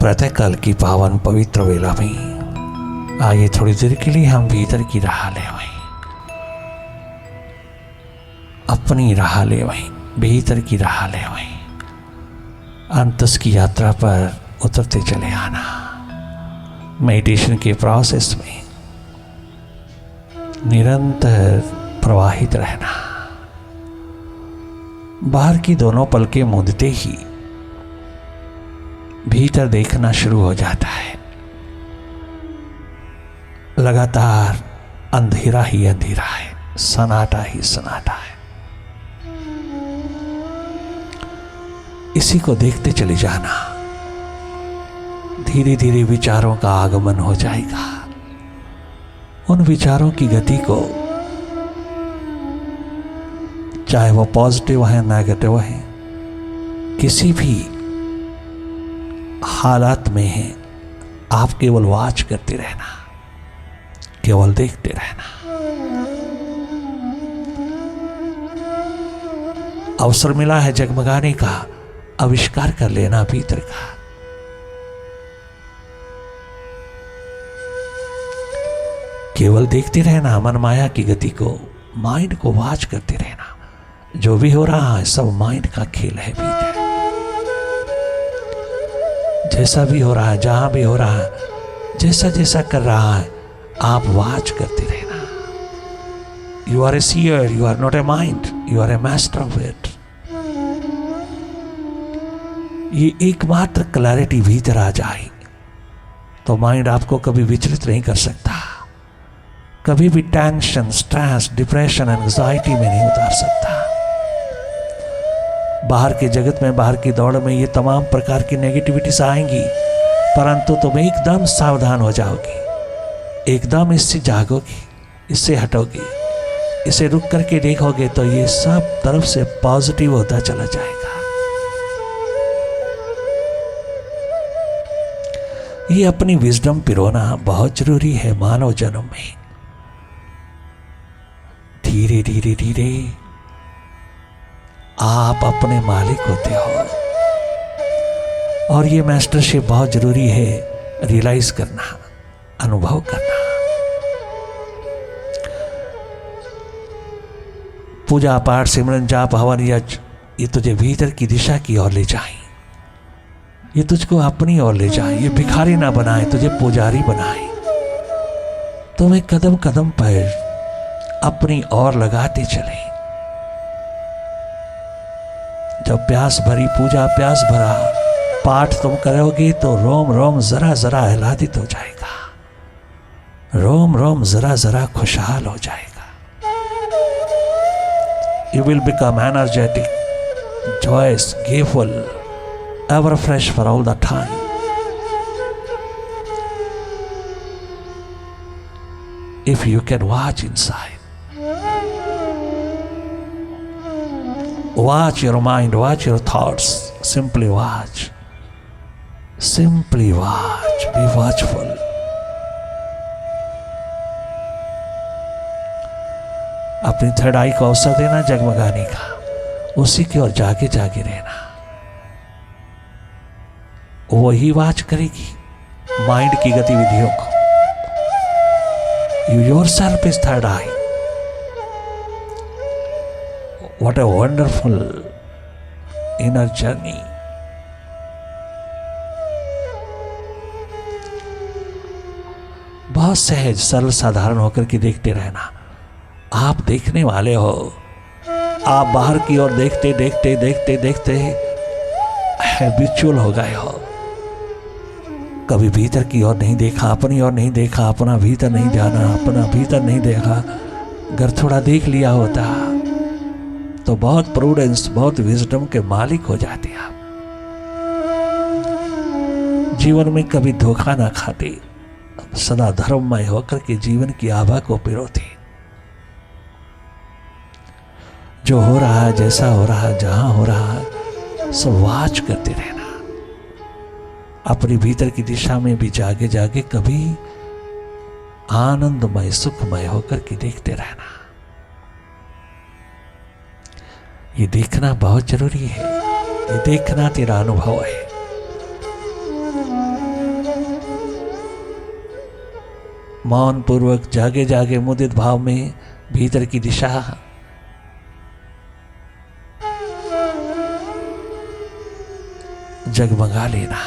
प्रातःकाल की पावन पवित्र वेला में आइए थोड़ी देर के लिए हम भीतर की राह ले वहीं, अपनी राह ले वहीं, भीतर की राह ले वहीं, अंतस की यात्रा पर उतरते चले आना। मेडिटेशन के प्रोसेस में निरंतर प्रवाहित रहना। बाहर की दोनों पलकें मूंदते ही भीतर देखना शुरू हो जाता है। लगातार अंधेरा ही अंधेरा है, सन्नाटा ही सन्नाटा है। इसी को देखते चले जाना। धीरे धीरे विचारों का आगमन हो जाएगा। उन विचारों की गति को, चाहे वो पॉजिटिव है नेगेटिव है, किसी भी हालात में है, आप केवल वॉच करते रहना, केवल देखते रहना। अवसर मिला है जगमगाने का, आविष्कार कर लेना भीतर का। केवल देखते रहना मन माया की गति को, माइंड को वॉच करते रहना। जो भी हो रहा है सब माइंड का खेल है भीतर। जैसा भी हो रहा है, जहां भी हो रहा है, जैसा जैसा कर रहा है, आप वॉच करते रहना। You are a seer, you are not a mind, you are a master of it. ये एकमात्र क्लैरिटी भीतर आ जाए तो माइंड आपको कभी विचलित नहीं कर सकता, कभी भी टेंशन, स्ट्रेस, डिप्रेशन, एंजाइटी में नहीं उतार सकता। बाहर के जगत में, बाहर की दौड़ में ये तमाम प्रकार की नेगेटिविटीज आएंगी, परंतु तुम एकदम सावधान हो जाओगे, एकदम इससे जागोगे, इससे हटोगे, इसे रुक करके देखोगे तो ये सब तरफ से पॉजिटिव होता चला जाएगा। ये अपनी विजडम पिरोना बहुत जरूरी है मानव जन्म में। धीरे धीरे धीरे आप अपने मालिक होते हो, और ये मास्टरशिप बहुत जरूरी है रियलाइज करना, अनुभव करना। पूजा पाठ, सिमरन, जाप, हवन, यज्ञ, ये तुझे भीतर की दिशा की ओर ले जाएं, ये तुझको अपनी ओर ले जाएं। ये भिखारी ना बनाए, तुझे पुजारी बनाए। तुम्हें कदम कदम पर अपनी ओर लगाते चले। जब प्यास भरी पूजा, प्यास भरा पाठ तुम करोगे तो रोम रोम जरा जरा आह्लादित हो जाएगा, रोम रोम जरा जरा खुशहाल हो जाएगा। You will become energetic, joyous, gayful, ever fresh for all the time. If you can watch inside, watch your mind, watch your thoughts, simply watch, be watchful. अपनी थर्ड आई को अवसर देना जगमगाने का, उसी की ओर जागे जागे रहना। वही वाच करेगी माइंड की गतिविधियों को। You yourself is third I. What a wonderful inner journey. बहुत सहज सरल साधारण होकर के देखते रहना। आप देखने वाले हो, आप बाहर की ओर देखते देखते देखते देखते हैबिचुअल हो गए हो। कभी भीतर की ओर नहीं देखा, अपनी ओर नहीं देखा, अपना भीतर नहीं जाना, अपना भीतर नहीं देखा। अगर थोड़ा देख लिया होता तो बहुत प्रूडेंस, बहुत विजडम के मालिक हो जाते आप। जीवन में कभी धोखा ना खाते, सदा धर्ममय होकर के जीवन की आभा को पिरोते। जो हो रहा है, जैसा हो रहा है, जहां हो रहा है, सब वाच करते रहना। अपनी भीतर की दिशा में भी जागे जागे कभी आनंदमय, सुखमय होकर के देखते रहना। ये देखना बहुत जरूरी है। ये देखना तेरा अनुभव है। मौन पूर्वक जागे जागे मुदित भाव में भीतर की दिशा जगमगा लेना।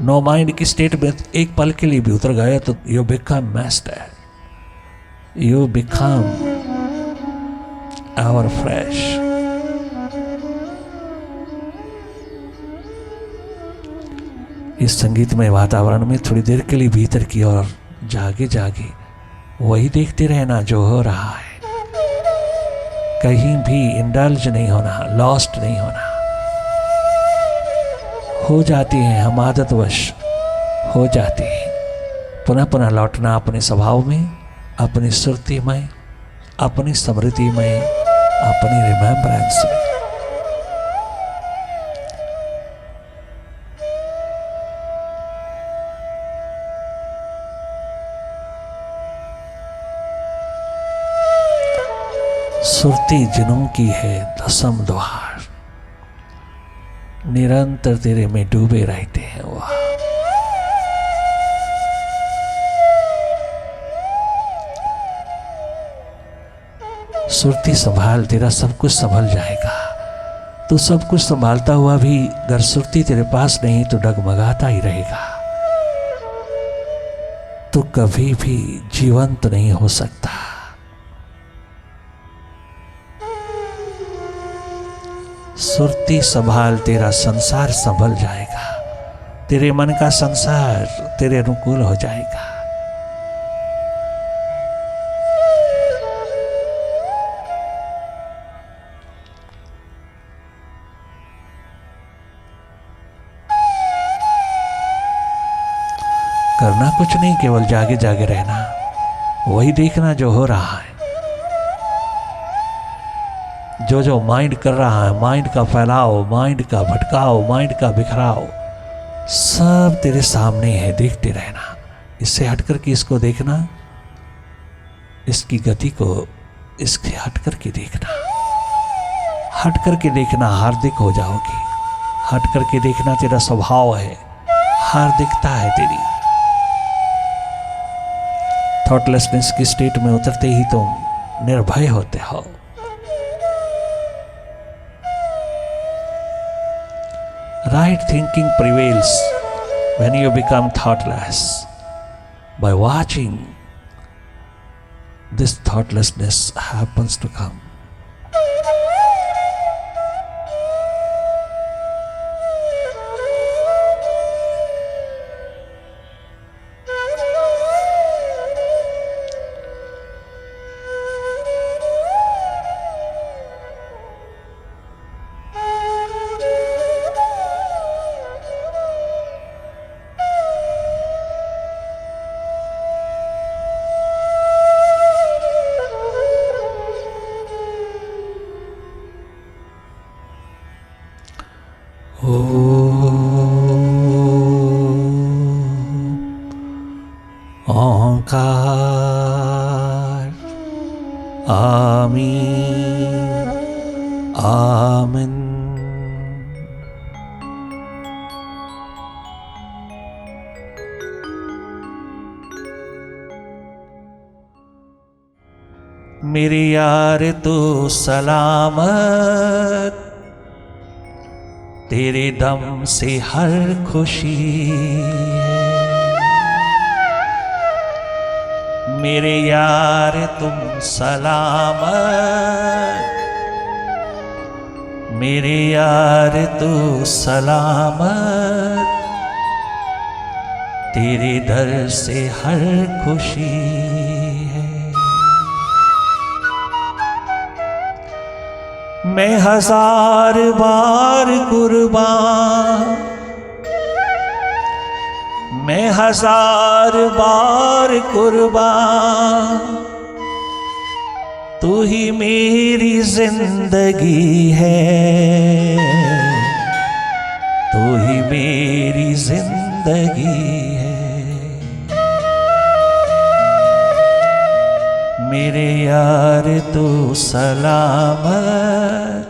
नो माइंड की स्टेट में एक पल के लिए भी उतर गए तो you become master, you become our fresh. इस संगीतमय वातावरण में थोड़ी देर के लिए भीतर की ओर जागे जागे वही देखते रहना जो हो रहा है। कहीं भी इंडल्ज नहीं होना, लॉस्ट नहीं होना। हो जाती है हम आदतवश, हो जाती है। पुनः पुनः लौटना अपने स्वभाव में, अपनी सुरती में, अपनी स्मृति में, अपनी रिमेम्बरेंस में। सुरती जुनून की है दसम द्वार, निरंतर तेरे में डूबे रहते हैं वह। सुरती संभाल, तेरा सब कुछ संभल जाएगा। तो सब कुछ संभालता हुआ भी अगर सुरती तेरे पास नहीं तो डगमगाता ही रहेगा, तो कभी भी जीवंत नहीं हो सकता। सुरती संभाल, तेरा संसार संभल जाएगा, तेरे मन का संसार तेरे अनुकूल हो जाएगा। करना कुछ नहीं, केवल जागे जागे रहना, वही देखना जो हो रहा है। जो जो माइंड कर रहा है, माइंड का फैलाव, माइंड का भटकाव, माइंड का बिखराव, सब तेरे सामने है, देखते रहना। इससे हट करके इसको देखना, इसकी गति को इसके हट करके देखना। हट करके देखना, हार्दिक हो जाओगी। हट करके देखना, तेरा स्वभाव है, हार्दिकता है तेरी। थॉटलेसनेस की स्टेट में उतरते ही तुम निर्भय होते हो। Right thinking prevails when you become thoughtless. By watching, this thoughtlessness happens to come. ओंकार आमीन आमीन। मेरे यार तू सलामत, तेरे दम से हर खुशी है। मेरे यार तुम सलामत, मेरे यार तू सलामत, तेरे दर से हर खुशी है। मैं हजार बार कुर्बान, मैं हजार बार कुर्बान, तू ही मेरी जिंदगी है, तू ही मेरी जिंदगी है। मेरे यार तू सलामत,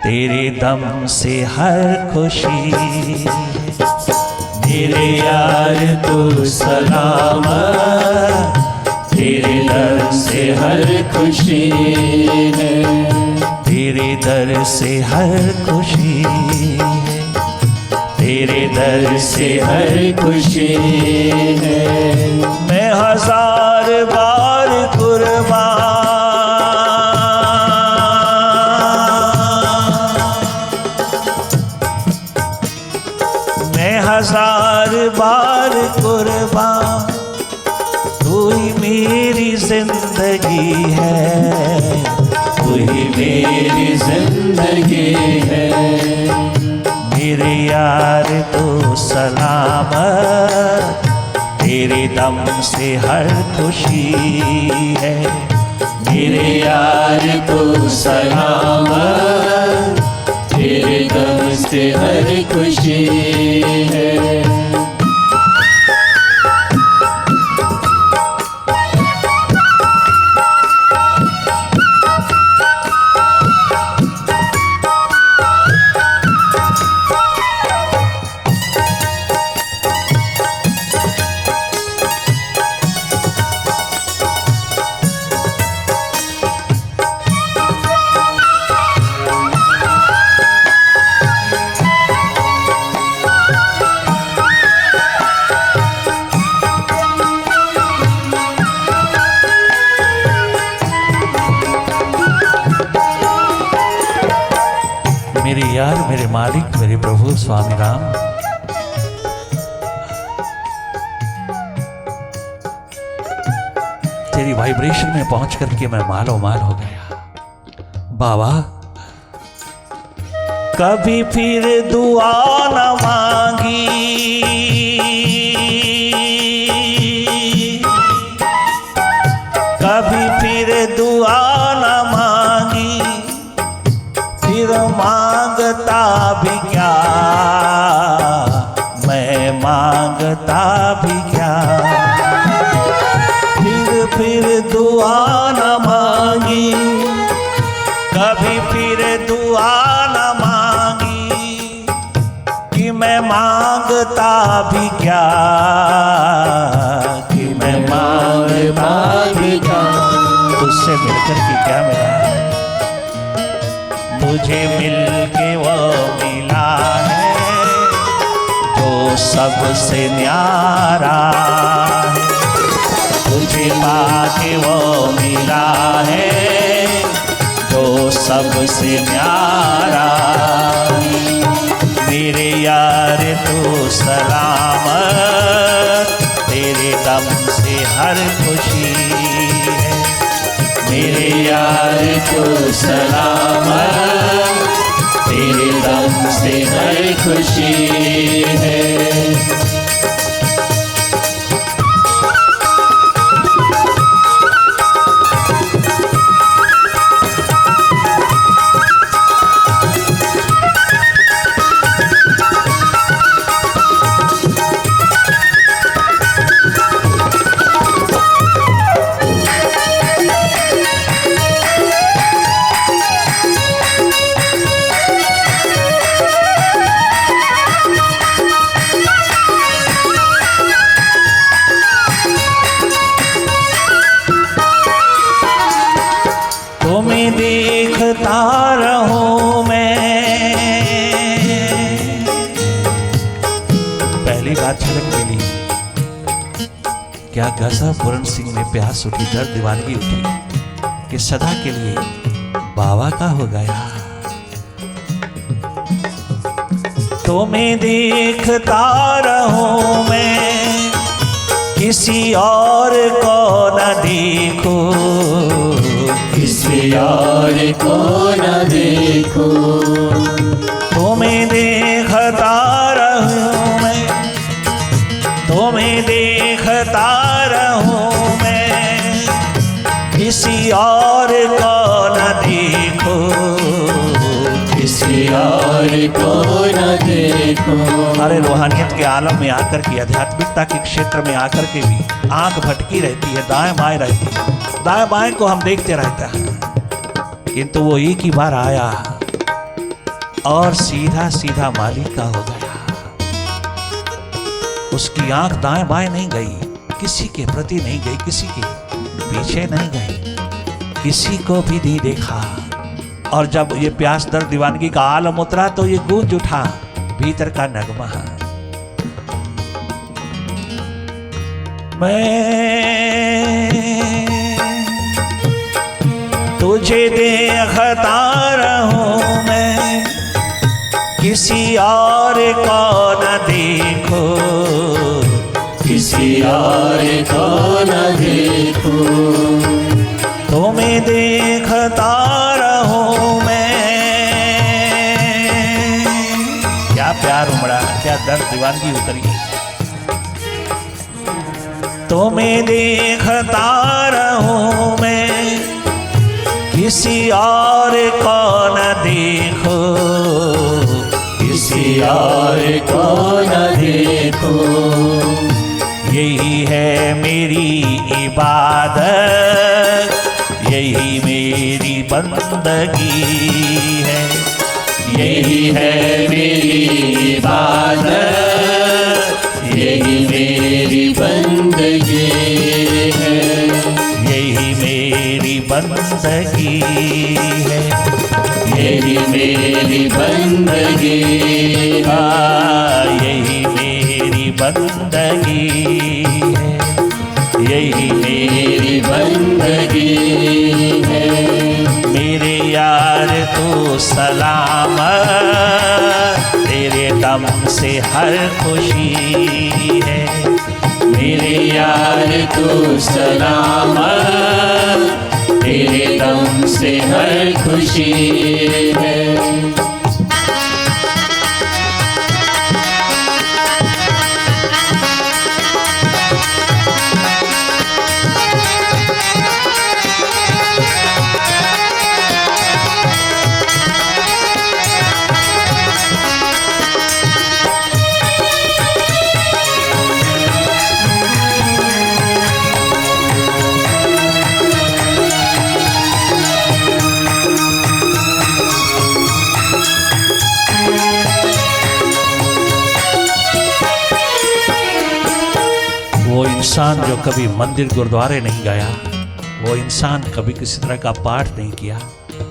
तेरे दम से हर खुशी। मेरे यार तू सलामत, तेरे दर से हर खुशी है, तेरे दर से हर खुशी है, तेरे दर से हर खुशी है। मैं हजार बार कुर्बान, मैं हजार बार कुर्बान, तू ही मेरी जिंदगी है, तू ही मेरी जिंदगी है। मेरे यार तो सलामत, तेरे दम से हर खुशी है, मेरे यार तो सलामत, तेरे दम से हर खुशी है। मेरे यार, मेरे मालिक, मेरे प्रभु स्वामी राम, तेरी वाइब्रेशन में पहुंच करके मैं मालो माल हो गया। बाबा कभी फिर दुआ न मांगी, कभी फिर दुआ न मांगी, फिर मांगता भी क्या, मैं मांगता भी क्या, फिर दुआ न मांगी, कभी फिर दुआ न मांगी, कि मैं मांगता भी क्या, कि मैं मांगता भी क्या। तुझसे मिलकर के क्या मिला, मुझे मिलके वो मिला है जो सबसे न्यारा है, तुझे पाके वो मिला है जो सबसे न्यारा। मेरे यार तू सलामत, तेरे दम से हर खुशी है, मेरे यार तू सलामत, तेरे दम से हर खुशी है। तुम्हें देखता रहूं मैं, पहली बात झलक मिली, क्या गजब पूरन सिंह में प्यास उठी, दर्द दीवानगी उठी कि सदा के लिए बाबा का हो गया। तुम्हें देखता रहूं मैं, किसी और को न देखो, किसी और को न देखो, तुम्हें देखता रहूं मैं, तुम्हें देखता रहूं मैं, किसी और को न देखो, किसी और को न देखो। अरे रूहानियत के आलम में आकर के, आध्यात्मिकता के क्षेत्र में आकर के भी आंख भटकी रहती है, दाएं बाएं रहती है, दाएं बाएं को हम देखते रहते हैं, किंतु वो एक ही बार आया और सीधा सीधा मालिक का हो गया। उसकी आंख दाएं बाएं नहीं गई, किसी के प्रति नहीं गई, किसी के पीछे नहीं गई, किसी को भी नहीं देखा। और जब ये प्यास दर्द दीवानगी का आलम उतरा तो ये गूंज उठा भीतर का नगमा। मैं तुझे देखता रहूं, मैं किसी और को न देखो, किसी और को न देखो। तुम्हें देखता रहूं मैं। क्या प्यार उमड़ा, क्या दर्द दीवानगी उतरी। तुम्हें देखता रहूं मैं, किसी और को न देखो, किसी और को न देखो। यही है मेरी इबादत, यही मेरी बंदगी है, यही है मेरी इबादत, यही मेरी बंदगी है, यही मेरी बंदगी है, यही मेरी बंदगी है, यही मेरी बंदगी है, यही मेरी बंदगी है। मेरे यार तू सलामत, तेरे दम से हर खुशी है। मेरे यार तू सलामत, तेरे दम से हर खुशी है। वो इंसान जो कभी मंदिर गुरुद्वारे नहीं गया, वो इंसान कभी किसी तरह का पाठ नहीं किया,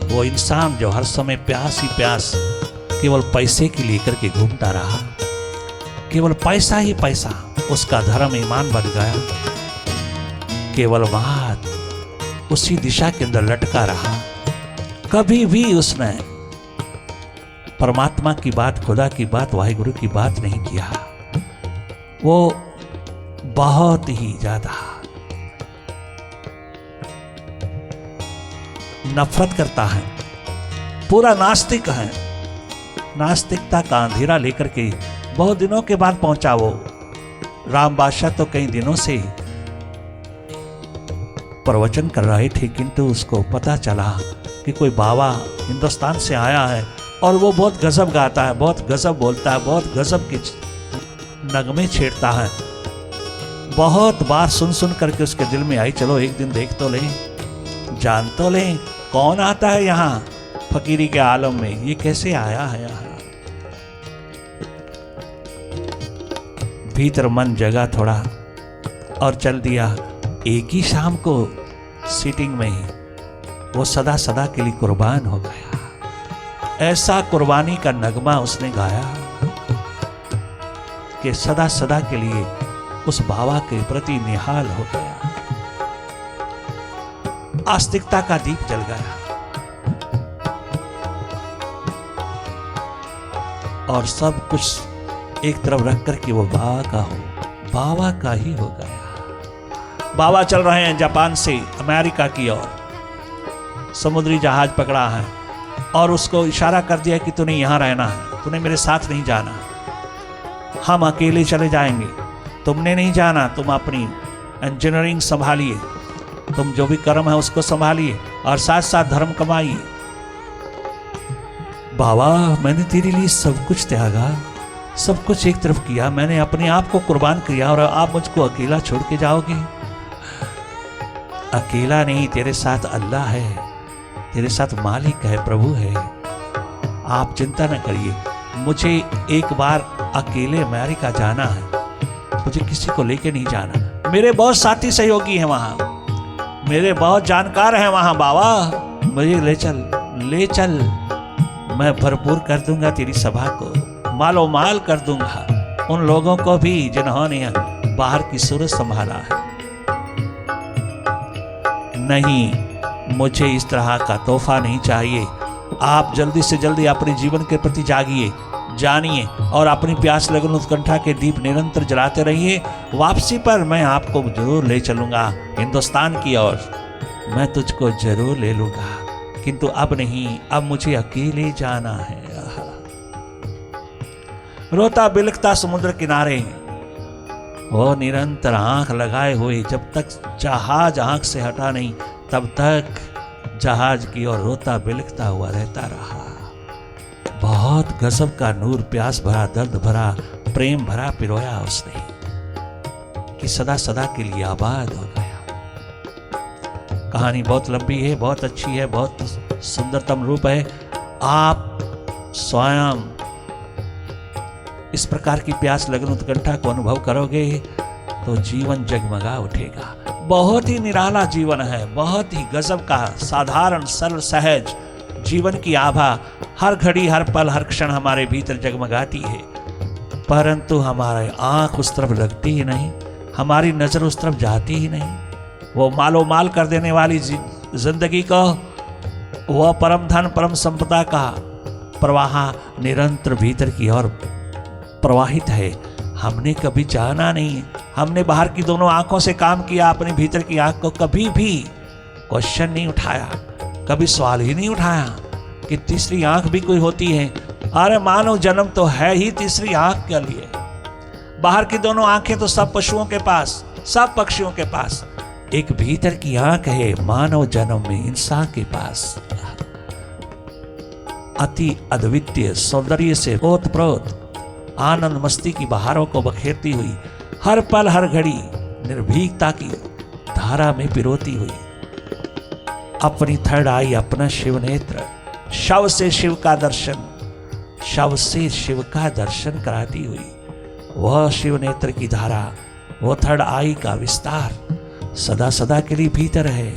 वो इंसान जो हर समय प्यास ही प्यास केवल पैसे की लेकर के घूमता रहा, केवल पैसा ही पैसा, उसका धर्म ईमान बन गया, केवल बात उसी दिशा के अंदर लटका रहा। कभी भी उसने परमात्मा की बात, खुदा की बात, वाहिगुरु की बात नहीं किया। वो बहुत ही ज्यादा नफरत करता है, पूरा नास्तिक है। नास्तिकता का अंधेरा लेकर के बहुत दिनों के बाद पहुंचा वो। राम बादशाह तो कई दिनों से प्रवचन कर रहे थे, किंतु उसको पता चला कि कोई बाबा हिंदुस्तान से आया है और वो बहुत गजब गाता है, बहुत गजब बोलता है, बहुत गजब के नगमे छेड़ता है। बहुत बार सुन सुन करके उसके दिल में आई, चलो एक दिन देख तो लें, जान तो लें कौन आता है यहाँ फकीरी के आलम में, ये कैसे आया है यहाँ। भीतर मन जगा थोड़ा और चल दिया। एक ही शाम को सीटिंग में ही वो सदा सदा के लिए कुर्बान हो गया। ऐसा कुर्बानी का नगमा उसने गाया कि सदा सदा के लिए उस बाबा के प्रति निहाल हो गया। आस्तिकता का दीप जल गया और सब कुछ एक तरफ रख कर के वो बाबा का हो, बाबा का ही हो गया। बाबा चल रहे हैं जापान से अमेरिका की ओर, समुद्री जहाज पकड़ा है और उसको इशारा कर दिया कि तूने यहां रहना है, तूने मेरे साथ नहीं जाना, हम अकेले चले जाएंगे, तुमने नहीं जाना, तुम अपनी इंजीनियरिंग संभालिए, तुम जो भी कर्म है उसको संभालिए और साथ साथ धर्म कमाइए। बाबा मैंने तेरे लिए सब कुछ त्यागा, सब कुछ एक तरफ किया, मैंने अपने आप को कुर्बान किया और आप मुझको अकेला छोड़ के जाओगे। अकेला नहीं, तेरे साथ अल्लाह है, तेरे साथ मालिक है, प्रभु है, आप चिंता न करिए। मुझे एक बार अकेले अमेरिका जाना है, मुझे किसी को लेके नहीं जाना। मेरे बहुत साथी सहयोगी हैं वहाँ, मेरे बहुत जानकार हैं वहाँ बाबा, मुझे ले चल ले चल। मैं भरपूर कर दूंगा तेरी सभा को, मालो माल कर दूंगा उन लोगों को भी जिन्होंने बाहर की सूरत संभाला है। नहीं, मुझे इस तरह का तोहफा नहीं चाहिए। आप जल्दी से जल्दी अपने जीवन के प्रति जागिए, जानिए और अपनी प्यास लगन उत्कंठा के दीप निरंतर जलाते रहिए। वापसी पर मैं आपको जरूर ले चलूंगा हिंदुस्तान की ओर, मैं तुझको जरूर ले लूंगा, किंतु अब नहीं, अब मुझे अकेले जाना है। रोता बिलखता समुद्र किनारे वो निरंतर आंख लगाए हुए, जब तक जहाज आंख से हटा नहीं तब तक जहाज की ओर रोता बिलखता हुआ रहता रहा। बहुत गजब का नूर, प्यास भरा, दर्द भरा, प्रेम भरा पिरोया उसने कि सदा सदा के लिए आबाद हो गया। कहानी बहुत लंबी है, बहुत अच्छी है, बहुत सुंदरतम रूप है। आप स्वयं इस प्रकार की प्यास लगन उत्कंठा को अनुभव करोगे तो जीवन जगमगा उठेगा। बहुत ही निराला जीवन है, बहुत ही गजब का, साधारण सरल सहज जीवन की आभा हर घड़ी हर पल हर क्षण हमारे भीतर जगमगाती है, परंतु हमारे आंख उस तरफ लगती ही नहीं, हमारी नजर उस तरफ जाती ही नहीं। वो मालो माल कर देने वाली जिंदगी को, वह परम धन परम संपदा का प्रवाह निरंतर भीतर की ओर प्रवाहित है, हमने कभी जाना नहीं। हमने बाहर की दोनों आंखों से काम किया, अपने भीतर की आंख को कभी भी क्वेश्चन नहीं उठाया, कभी सवाल ही नहीं उठाया कि तीसरी आंख भी कोई होती है। अरे मानव जन्म तो है ही तीसरी आंख के लिए। बाहर की दोनों आंखें तो सब पशुओं के पास, सब पक्षियों के पास, एक भीतर की आंख है मानव जन्म में इंसान के पास। अति अद्वितीय सौंदर्य से ओतप्रोत आनंद मस्ती की बहारों को बखेरती हुई, हर पल हर घड़ी निर्भीकता की धारा में पिरोती हुई, अपनी थर्ड आई, अपना शिव नेत्र, शव से शिव का दर्शन, शव से शिव का दर्शन कराती हुई वह शिव नेत्र की धारा, वो थर्ड आई का विस्तार सदा सदा के लिए भीतर है,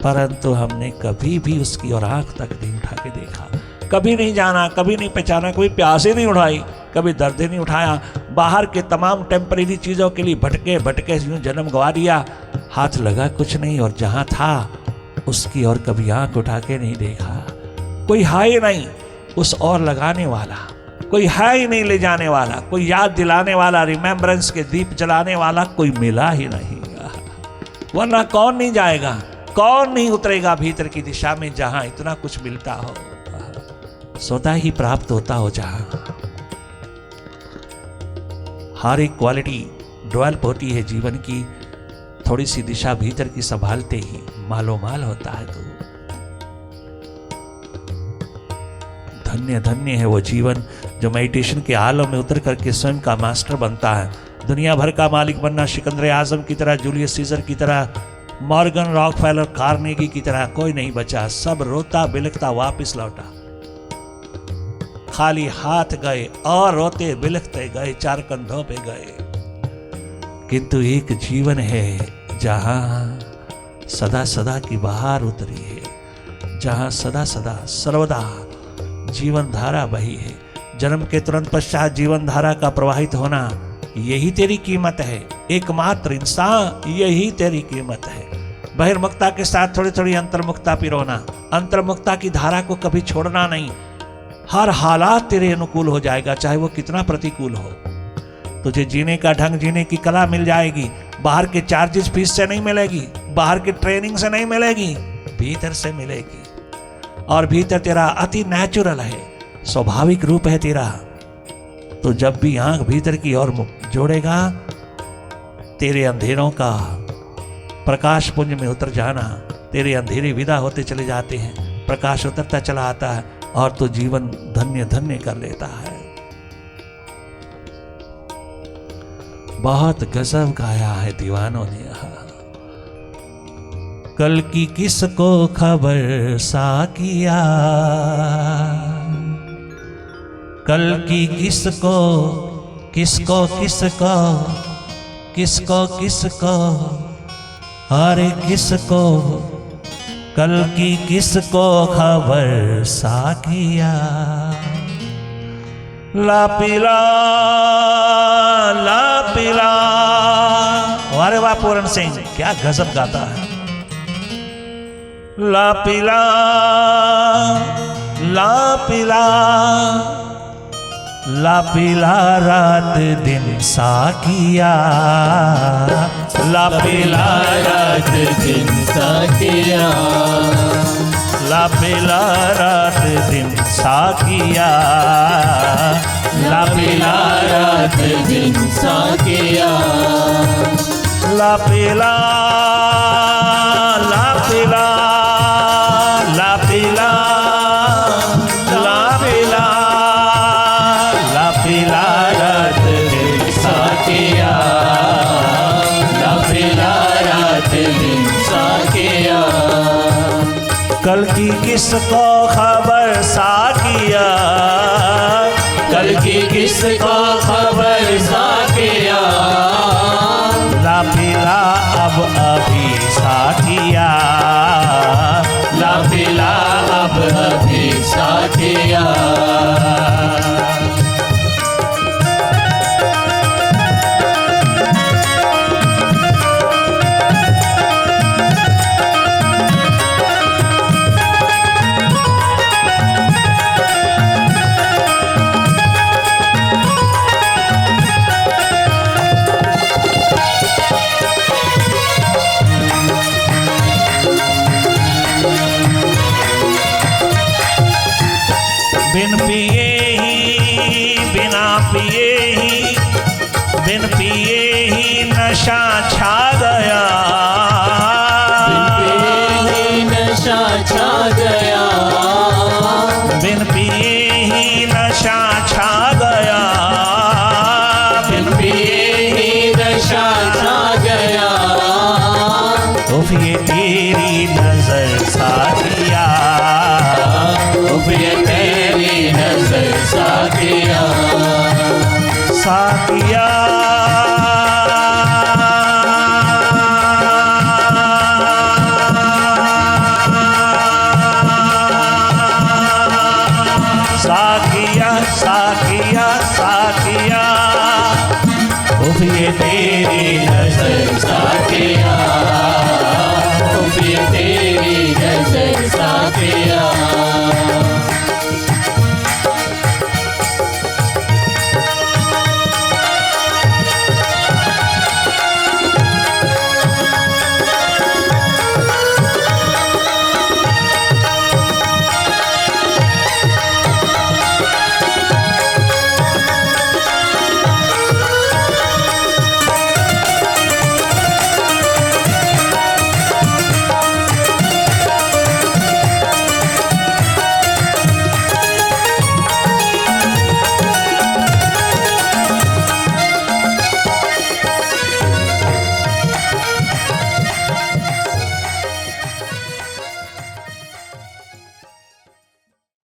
परंतु हमने कभी भी उसकी ओर आंख तक नहीं उठा के देखा, कभी नहीं जाना, कभी नहीं पहचाना, कभी प्यासे नहीं उठाई, कभी दर्द नहीं उठाया। बाहर के तमाम टेम्परेरी चीज़ों के लिए भटके भटके यूं जन्म गवा दिया, हाथ लगा कुछ नहीं, और जहाँ था उसकी ओर कभी आंख उठा के नहीं देखा। कोई है नहीं उस ओर लगाने वाला, कोई है ही नहीं ले जाने वाला, कोई याद दिलाने वाला, रिमेम्बरेंस के दीप जलाने वाला कोई मिला ही नहीं। वरना कौन नहीं जाएगा, कौन नहीं उतरेगा भीतर की दिशा में जहां इतना कुछ मिलता हो, स्वतः ही प्राप्त होता हो, जहां हर एक क्वालिटी डेवलप होती है जीवन की, थोड़ी सी दिशा भीतर की संभालते ही मालो माल होता है। तो धन्य धन्य है वो जीवन जो मेडिटेशन के आलम में उतर करके स्वयं का मास्टर बनता है। दुनिया भर का मालिक बनना, सिकंदर आजम की तरह, जूलियस सीजर की तरह, मॉर्गन रॉकफेलर, कार्नेगी की तरह कोई नहीं बचा। सब रोता बिलखता वापस लौटा, खाली हाथ गए और रोते बिलखते गए, चार कंधों पे गए। किंतु एक जीवन है जहां सदा सदा की बहार उतरी है, जहां सदा सदा सर्वदा जीवन धारा बही है। जन्म के तुरंत पश्चात जीवन धारा का प्रवाहित होना, यही तेरी कीमत है। एकमात्र इंसान, यही तेरी कीमत है। बहिर्मुखता के साथ थोड़ी थोड़ी अंतर्मुखता पिरोना, अंतर्मुखता की धारा को कभी छोड़ना नहीं। हर हालात तेरे अनुकूल हो जाएगा, चाहे वो कितना प्रतिकूल हो। तुझे जीने का ढंग, जीने की कला मिल जाएगी। बाहर के चार्जेस फीस से नहीं मिलेगी, बाहर की ट्रेनिंग से नहीं मिलेगी, भीतर से मिलेगी। और भीतर तेरा अति नेचुरल है, स्वाभाविक रूप है तेरा। तो जब भी आंख भीतर की ओर जोड़ेगा, तेरे अंधेरों का प्रकाश पुंज में उतर जाना, तेरे अंधेरे विदा होते चले जाते हैं, प्रकाश उतरता चला आता है और तो जीवन धन्य धन्य कर लेता है। बहुत गजब गाया है दीवानों ने। कल की किसको खबर साकिया, कल की किसको किसको किसको किसको किसको अरे किसको कल की किसको खबर साकिया ला पिला ला पिला। अरे वाह पूरन सिंह क्या गजब गाता है। ला पिला ला पिला ला पिला रात दिन साकिया ला पिला रात दिन साकिया ला पिला रात दिन साकिया ला पिला रात दिन साकिया ला पिला ला पिला ला पिला ला पिला ला पिला रात दिन साकिया ला पिला रात दिन साकिया कल की किसको खबर साकिया कल की किसको खबर साकिया ला पिला अब अभी साकिया ला पिला अब अभी साकिया बिन पिए ही बिना पिए ही बिन पिए ही नशा छा गया नशा छा गया बिन पिए ही नशा छा गया बिन पिए ही नशा छा गया उफ ये तेरी नजर साकिया उफ ये तेरी नजर साकिया साकिया साकिया साकिया साकिया उफ ये तेरी नजर साकिया उफ ये तेरी नजर साकिया